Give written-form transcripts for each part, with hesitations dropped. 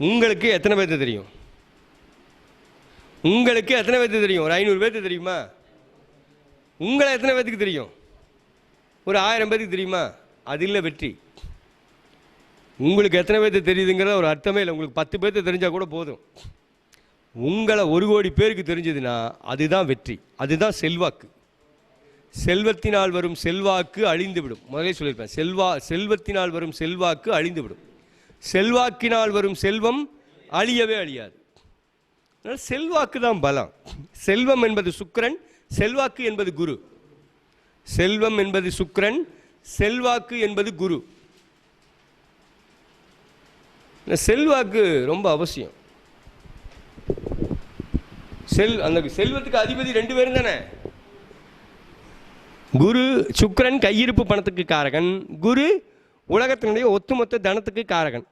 உங்களுக்கு எத்தனை பேர்த்து தெரியும்? உங்களுக்கு எத்தனை பேர்த்து தெரியும்? ஒரு 500 பேர்த்து தெரியுமா? உங்களை எத்தனை பேர்த்துக்கு தெரியும்? ஒரு 1000 பேருக்கு தெரியுமா? அது இல்லை வெற்றி. உங்களுக்கு எத்தனை பேர்த்து தெரியுதுங்கிற ஒரு அர்த்தமே இல்லை. உங்களுக்கு 10 பேர்த்து தெரிஞ்சால் கூட போதும். உங்களை 1 கோடி பேருக்கு தெரிஞ்சதுன்னா அதுதான் வெற்றி, அதுதான் செல்வாக்கு. செல்வத்தினால் வரும் செல்வாக்கு அழிந்துவிடும். முதலே சொல்லியிருப்பேன், செல்வத்தினால் வரும் செல்வாக்கு அழிந்துவிடும். செல்வாக்கினால் வரும் செல்வம் அழியவே அழியாது. அதனால் செல்வாக்கு தான் பலம். செல்வம் என்பது சுக்கிரன், செல்வாக்கு என்பது குரு. செல்வம் என்பது சுக்கிரன், செல்வாக்கு என்பது குரு. செல்வாக்கு ரொம்ப அவசியம். அந்த செல்வத்துக்கு அதிபதி 2 பேரும் தானே. குரு சுக்கிரன் கையிருப்பு பணத்துக்கு காரகன், குரு உலகத்தினுடைய ஒட்டுமொத்த தனத்துக்கு காரகன்.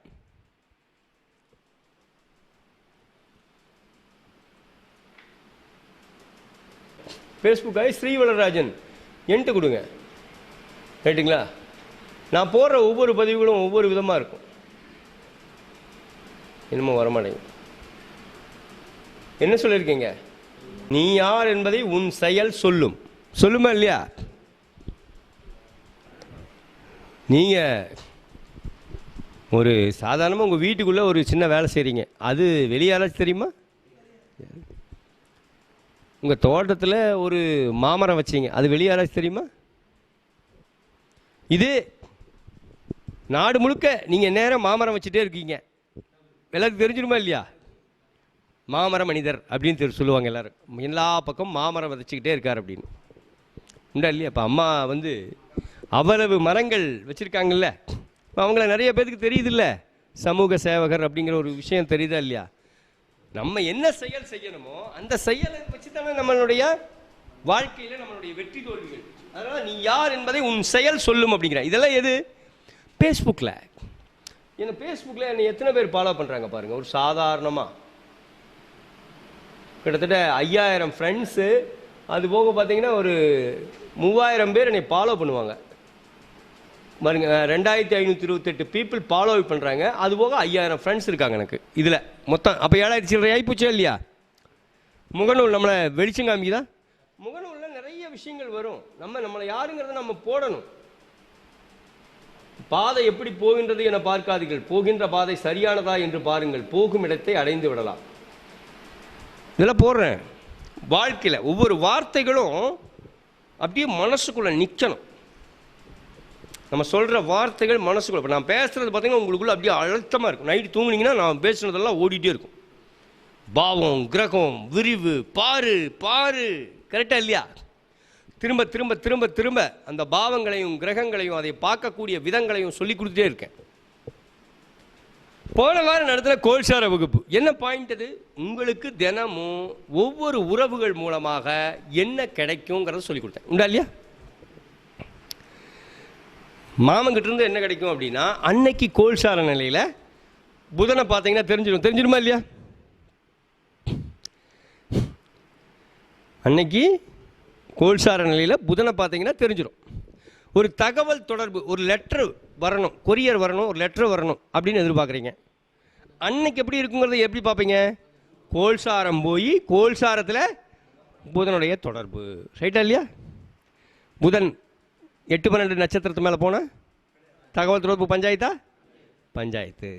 ஃபேஸ்புக் ஸ்ரீவளராஜன் என்கிட்ட கொடுங்க, ரைட்டுங்களா? நான் போடுற ஒவ்வொரு பதிவுகளும் ஒவ்வொரு விதமாக இருக்கும். இன்னமும் வரமாட்டேங்க. என்ன சொல்லியிருக்கீங்க? நீ யார் என்பதை உன் செயல் சொல்லும். சொல்லுமா இல்லையா? நீங்கள் ஒரு சாதாரணமாக உங்கள் வீட்டுக்குள்ளே ஒரு சின்ன வேலை செய்கிறீங்க, அது வெளியாளாச்சு தெரியுமா? உங்கள் தோட்டத்தில் ஒரு மாமரம் வச்சிங்க, அது வெளியாளாச்சு தெரியுமா? இது நாடு முழுக்க நீங்கள் நேரம் மாமரம் வச்சுட்டே இருக்கீங்க, எல்லாத்துக்கும் தெரிஞ்சிடுமா இல்லையா? மாமர மனிதர் அப்படின்னு சொல்லுவாங்க எல்லோரும். எல்லா பக்கம் மாமரம் விதைச்சிக்கிட்டே இருக்கார் அப்படின்னு. உண்டா இல்லையா? இப்போ அம்மா அவ்வளவு மரங்கள் வச்சுருக்காங்கல்ல, அவங்கள நிறைய பேருக்கு தெரியுதில்ல, சமூக சேவகர் அப்படிங்கிற ஒரு விஷயம் தெரியுதா இல்லையா? நம்ம என்ன செயல் செய்யணுமோ அந்த செயலை வச்சு தானே நம்மளுடைய வாழ்க்கையில் நம்மளுடைய வெற்றி தோல்விகள். அதனால் நீ யார் என்பதை உன் செயல் சொல்லும் அப்படிங்கிற. இதெல்லாம் எது? ஃபேஸ்புக்கில். என்ன ஃபேஸ்புக்கில் என்னை எத்தனை பேர் ஃபாலோ பண்ணுறாங்க பாருங்கள். ஒரு சாதாரணமாக கிட்டத்தட்ட 5000 ஃப்ரெண்ட்ஸு, அது போக பார்த்தீங்கன்னா ஒரு 3000 பேர் என்னை ஃபாலோ பண்ணுவாங்க பாருங்க. 2528 பீப்புள் ஃபாலோ பண்ணுறாங்க. அது போக 5000 ஃப்ரெண்ட்ஸ் இருக்காங்க எனக்கு இதில் மொத்தம். அப்போ 7000 சில்லறை ஆகிப்போச்சா இல்லையா? முகநூல் நம்மளை வெளிச்சம் காமிக்குதா? முகநூலில் நிறைய விஷயங்கள் வரும். நம்மளை யாருங்கிறத நம்ம போடணும். பாதை எப்படி போகின்றது என பார்க்காதீர்கள், போகின்ற பாதை சரியானதா என்று பாருங்கள், போகும் இடத்தை அடைந்து விடலாம். இதெல்லாம் போடுறேன். வாழ்க்கையில் ஒவ்வொரு வார்த்தைகளும் அப்படியே மனசுக்குள்ளே நிற்கணும். நம்ம சொல்கிற வார்த்தைகள் மனசுக்குள்ள. இப்போ நான் பேசுகிறது பார்த்தீங்கன்னா உங்களுக்குள்ள அப்படியே அழுத்தமாக இருக்கும். நைட்டு தூங்குனீங்கன்னா நான் பேசுனதெல்லாம் ஓடிட்டே இருக்கும். பாவம், கிரகம், விரிவு, பாரு பாரு, கரெக்டாக இல்லையா? திரும்ப திரும்ப திரும்ப திரும்ப அந்த பாவங்களையும் கிரகங்களையும் அதை பார்க்கக்கூடிய விதங்களையும் சொல்லி கொடுத்துட்டே இருக்கேன். போன வாரம் நடத்துகிற கோல்சார வகுப்பு என்ன பாயிண்ட்? அது உங்களுக்கு தினமும் ஒவ்வொரு உறவுகள் மூலமாக என்ன கிடைக்குங்கிறத சொல்லி கொடுத்தேன். உண்டா இல்லையா? மாமன்கிட்ட இருந்து என்ன கிடைக்கும் அப்படின்னா, அன்னைக்கு கோல்சார நிலையில் புதனை பார்த்தீங்கன்னா தெரிஞ்சிடுமா இல்லையா? அன்னைக்கு கோல்சார நிலையில் புதனை பார்த்தீங்கன்னா தெரிஞ்சிடும். ஒரு தகவல் தொடர்பு, ஒரு லெட்ரு வரணும், கொரியர் வரணும், ஒரு லெட்ரு வரணும் அப்படின்னு எதிர்பார்க்குறீங்க. அன்னைக்கு எப்படி இருக்குங்கிறத எப்படி பார்ப்பீங்க? கோல்சாரம் போய் கோல்சாரத்தில் புதனுடைய தொடர்பு, ரைட்டா இல்லையா? புதன் 8-12 நட்சத்திரத்து மேலே போனால் தகவல் தொடர்பு பஞ்சாயத்தா? பஞ்சாயத்து.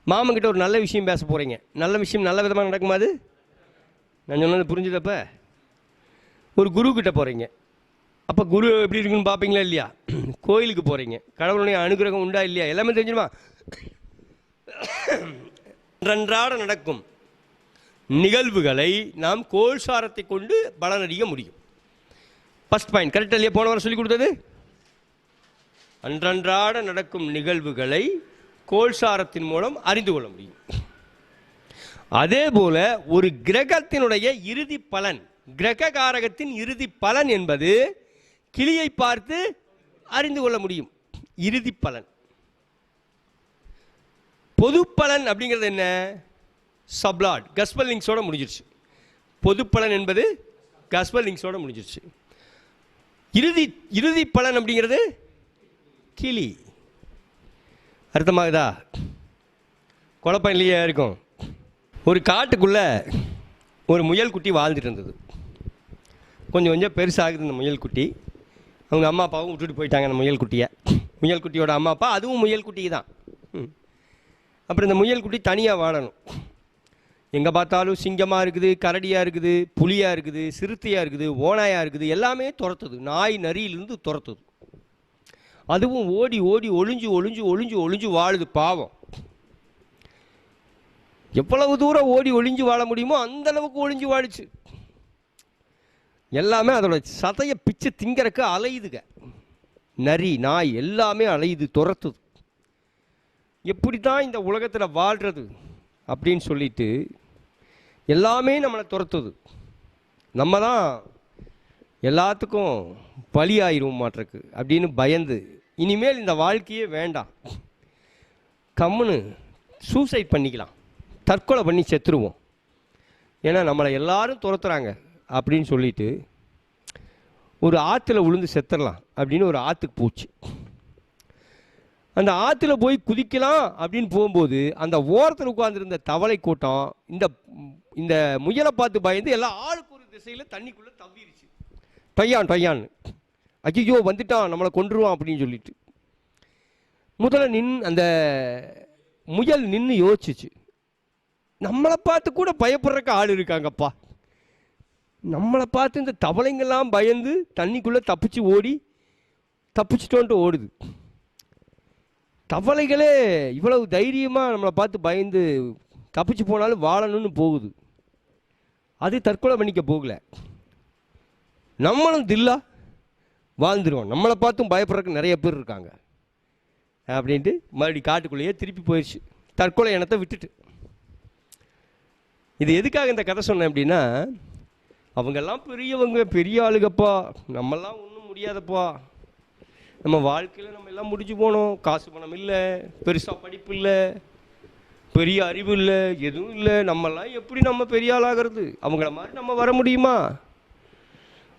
மாமன்கிட்ட ஒரு நல்ல விஷயம் பேச போகிறீங்க, நல்ல விஷயம் நல்ல விதமாக நடக்குமா? அது நான் சொன்னது புரிஞ்சுதப்ப? ஒரு குரு கிட்ட போகிறீங்க, அப்போ குரு எப்படி இருக்குன்னு பார்ப்பீங்களா இல்லையா? கோயிலுக்கு போகிறீங்க, கடவுளுடைய அனுகிரகம் உண்டா இல்லையா? எல்லாமே தெரிஞ்சிடுமா? அன்றாட நடக்கும் நிகழ்வுகளை நாம் கோல்சாரத்தை கொண்டு பலனறிய முடியும். ஃபர்ஸ்ட் பாயிண்ட் கரெக்டாக இல்லையா? போன வாரம் சொல்லிக் கொடுத்தது. அன்றாட நடக்கும் நிகழ்வுகளை கோல்சாரத்தின் மூலம் அறிந்து கொள்ள முடியும். அதே போல ஒரு கிரகத்தினுடைய இறுதி பலன், கிரக காரகத்தின் இறுதி பலன் என்பது கிளியை பார்த்து அறிந்து கொள்ள முடியும். இறுதி பலன். பொது பலன் அப்படிங்கிறது என்ன? சப்லாட் கஸ்பல்லிங்ஸோட முடிஞ்சிருச்சு. பொது பலன் என்பது கஸ்பல்லிங்ஸோட முடிஞ்சிருச்சு. இறுதி பலன் அப்படிங்கிறது கிளி. அர்த்தமாகுதா? குழப்பம் இல்லையா இருக்கும்? ஒரு காட்டுக்குள்ளே ஒரு முயல் குட்டி வாழ்ந்துட்டு இருந்தது. கொஞ்சம் கொஞ்சம் பெருசாகுது இந்த முயல் குட்டி. அவங்க அம்மா அப்பாவும் விட்டுட்டு போயிட்டாங்க அந்த முயல் குட்டியை. முயல் குட்டியோட அம்மா அப்பா அதுவும் முயல் குட்டி தான். அப்புறம் இந்த முயல் குட்டி தனியாக வாழணும். எங்கே பார்த்தாலும் சிங்கமாக இருக்குது, கரடியாக இருக்குது, புலியாக இருக்குது, சிறுத்தையாக இருக்குது, ஓனாயாக இருக்குது, எல்லாமே துரத்துது. நாய் நரியிலிருந்து துரத்துது. அதுவும் ஓடி ஓடி ஒளிஞ்சு ஒளிஞ்சு ஒளிஞ்சு ஒளிஞ்சு வாழுது பாவம். எவ்வளவு தூரம் ஓடி ஒளிஞ்சு வாழ முடியுமோ அந்த அளவுக்கு ஒளிஞ்சு வாழிச்சு. எல்லாமே அதோட சதையை பிச்சு திங்கறக்கு அலையுதுங்க. நரி நாய் எல்லாமே அலையுது, துரத்துது. எப்படி தான் இந்த உலகத்தில் வாழ்கிறது அப்படின்னு சொல்லிட்டு எல்லாமே நம்மளை துரத்துது. நம்ம தான் எல்லாத்துக்கும் பலியாயிரும் மாட்டிருக்கு அப்படின்னு பயந்து இனிமேல் இந்த வாழ்க்கையே வேண்டாம், கம்முன்னு சூசைட் பண்ணிக்கலாம், தற்கொலை பண்ணி செத்துருவோம், ஏன்னா நம்மளை எல்லாரும் துரத்துறாங்க அப்படின்னு சொல்லிட்டு ஒரு ஆற்றுல விழுந்து செத்துடலாம் அப்படின்னு ஒரு ஆற்றுக்கு போச்சு. அந்த ஆற்றுல போய் குதிக்கலாம் அப்படின்னு போகும்போது அந்த ஓரத்தில் உட்கார்ந்துருந்த தவளை கூட்டம் இந்த முயலை பார்த்து பயந்து எல்லாம் ஆளுக்கு ஒரு திசையில் தண்ணிக்குள்ளே தவிருச்சு. டொய்யான்னு ஐயோ வந்துட்டான் நம்மளை கொன்றுவான் அப்படின்னு சொல்லிட்டு முதல்ல அந்த முயல் நின்று யோசிச்சு, நம்மளை பார்த்து கூட பயப்படுறக்கு ஆள் இருக்காங்கப்பா, நம்மளை பார்த்து இந்த தவளைங்கெல்லாம் பயந்து தண்ணிக்குள்ளே தப்பிச்சிட்டோன்ட்டு ஓடுது. தவளைகளே இவ்வளவு தைரியமாக நம்மளை பார்த்து பயந்து தப்பிச்சு போனாலும் வாழணும்னு போகுது, அது தற்கொலை பண்ணிக்க போகல. நம்மளும் தில்லா வாழ்ந்துருவோம், நம்மளை பார்த்தும் பயப்படுறதுக்கு நிறைய பேர் இருக்காங்க அப்படின்ட்டு மறுபடி காட்டுக்குள்ளேயே திருப்பி போயிடுச்சு, தற்கொலை எண்ணத்தை விட்டுட்டு. இது எதுக்காக இந்த கதை சொன்னேன் அப்படின்னா, அவங்கெல்லாம் பெரியவங்க, பெரிய ஆளுகப்பா, நம்மெல்லாம் ஒன்றும் முடியாதப்பா, நம்ம வாழ்க்கையில் நம்ம எல்லாம் முடிஞ்சு போனோம், காசு பணம் இல்லை, பெருசாக படிப்பு இல்லை, பெரிய அறிவு இல்லை, எதுவும் இல்லை, நம்மெல்லாம் எப்படி நம்ம பெரிய ஆளாகிறது, அவங்கள மாதிரி நம்ம வர முடியுமா,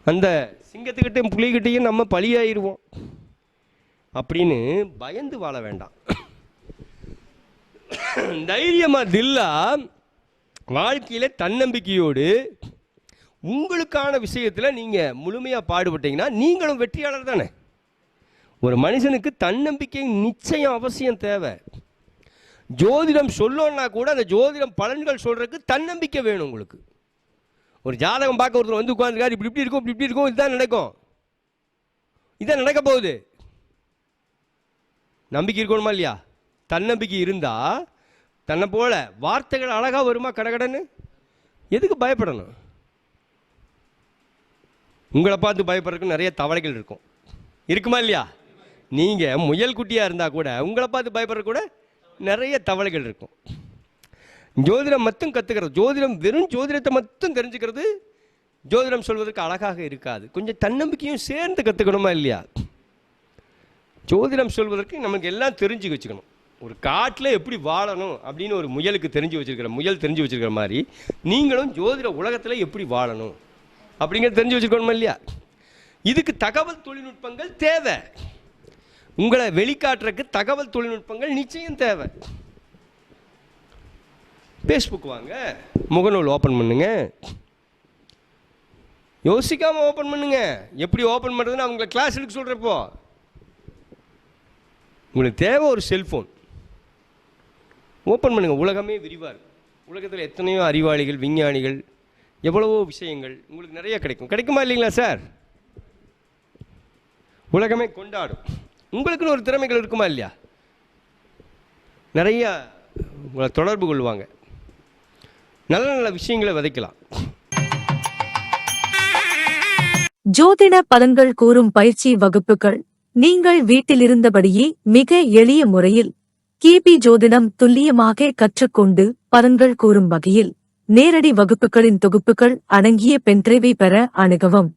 அந்த சிங்கத்துக்கிட்டையும் புலிகிட்டையும் நம்ம பலியாயிருவோம் அப்படின்னு பயந்து வாழ வேண்டாம். தைரியமாக தில்லா வாழ்க்கையில் தன்னம்பிக்கையோடு உங்களுக்கான விஷயத்தில் நீங்கள் முழுமையாக பாடுபட்டீங்கன்னா நீங்களும் வெற்றியாளர் தானே. ஒரு மனுஷனுக்கு தன்னம்பிக்கை நிச்சயம் அவசியம் தேவை. ஜோதிடம் சொல்லணும்னா கூட அந்த ஜோதிடம் பலன்கள் சொல்கிறதுக்கு தன்னம்பிக்கை வேணும் உங்களுக்கு. ஒரு ஜாதகம் பார்க்க ஒருத்தர் வந்து உட்காந்துருக்காரு, இப்படி இப்படி இருக்கும், இதுதான் நடக்கும், இதான் நடக்க போகுது, நம்பிக்கை இருக்கணுமா இல்லையா? தன்னம்பிக்கை இருந்தால் தன்னை போல வார்த்தைகள் அழகாக வருமா கடகடன்னு? எதுக்கு பயப்படணும்? உங்களை பார்த்து பயப்படுறதுக்கு நிறைய தவளைகள் இருக்குமா இல்லையா? நீங்கள் முயல் குட்டியாக இருந்தால் கூட உங்களை பார்த்து பயப்படுற கூட நிறைய தவளைகள் இருக்கும். ஜோதிடம் மட்டும் கற்றுக்கிறது, ஜோதிடம் வெறும் ஜோதிடத்தை மட்டும் தெரிஞ்சுக்கிறது ஜோதிடம் சொல்வதற்கு அழகாக இருக்காது. கொஞ்சம் தன்னம்பிக்கையும் சேர்ந்து கற்றுக்கணுமா இல்லையா? ஜோதிடம் சொல்வதற்கு நமக்கு எல்லாம் தெரிஞ்சு வச்சுக்கணும். ஒரு காட்டில் எப்படி வாழணும் அப்படின்னு ஒரு முயல் தெரிஞ்சு வச்சுருக்கிற மாதிரி நீங்களும் ஜோதிட உலகத்தில் எப்படி வாழணும் அப்படிங்கிறது தெரிஞ்சு வச்சுக்கணுமா இல்லையா? இதுக்கு தகவல் தொழில்நுட்பங்கள் தேவை. உங்களை வெளிக்காட்டுறதுக்கு தகவல் தொழில்நுட்பங்கள் நிச்சயம் தேவை. ஃபேஸ்புக் வாங்க, முகநூல் ஓப்பன் பண்ணுங்க, யோசிக்காமல் ஓப்பன் பண்ணுங்க. எப்படி ஓப்பன் பண்ணுறதுன்னு அவங்கள கிளாஸ் எடுக்க சொல்கிறப்போ உங்களுக்கு தேவை ஒரு செல்ஃபோன், ஓப்பன் பண்ணுங்கள். உலகமே விரிவாக இருக்கும். உலகத்தில் எத்தனையோ அறிவாளிகள், விஞ்ஞானிகள், எவ்வளவோ விஷயங்கள் உங்களுக்கு நிறைய கிடைக்குமா இல்லைங்களா சார்? உலகமே கொண்டாடும். உங்களுக்குன்னு ஒரு திறமைகள் இருக்குமா இல்லையா? நிறைய உங்களை தொடர்பு கொள்வாங்க, நல்ல நல்ல விஷயங்களை விதைக்கலாம். ஜோதிட பலன்கள் கூறும் பயிற்சி வகுப்புகள் நீங்கள் வீட்டிலிருந்தபடியே மிக எளிய முறையில் கிபி ஜோதிடம் துல்லியமாக கற்றுக்கொண்டு பலன்கள் கூறும் வகையில் நேரடி வகுப்புகளின் தொகுப்புகள் அடங்கிய பென்டிரைவை பெற அணுகவும்.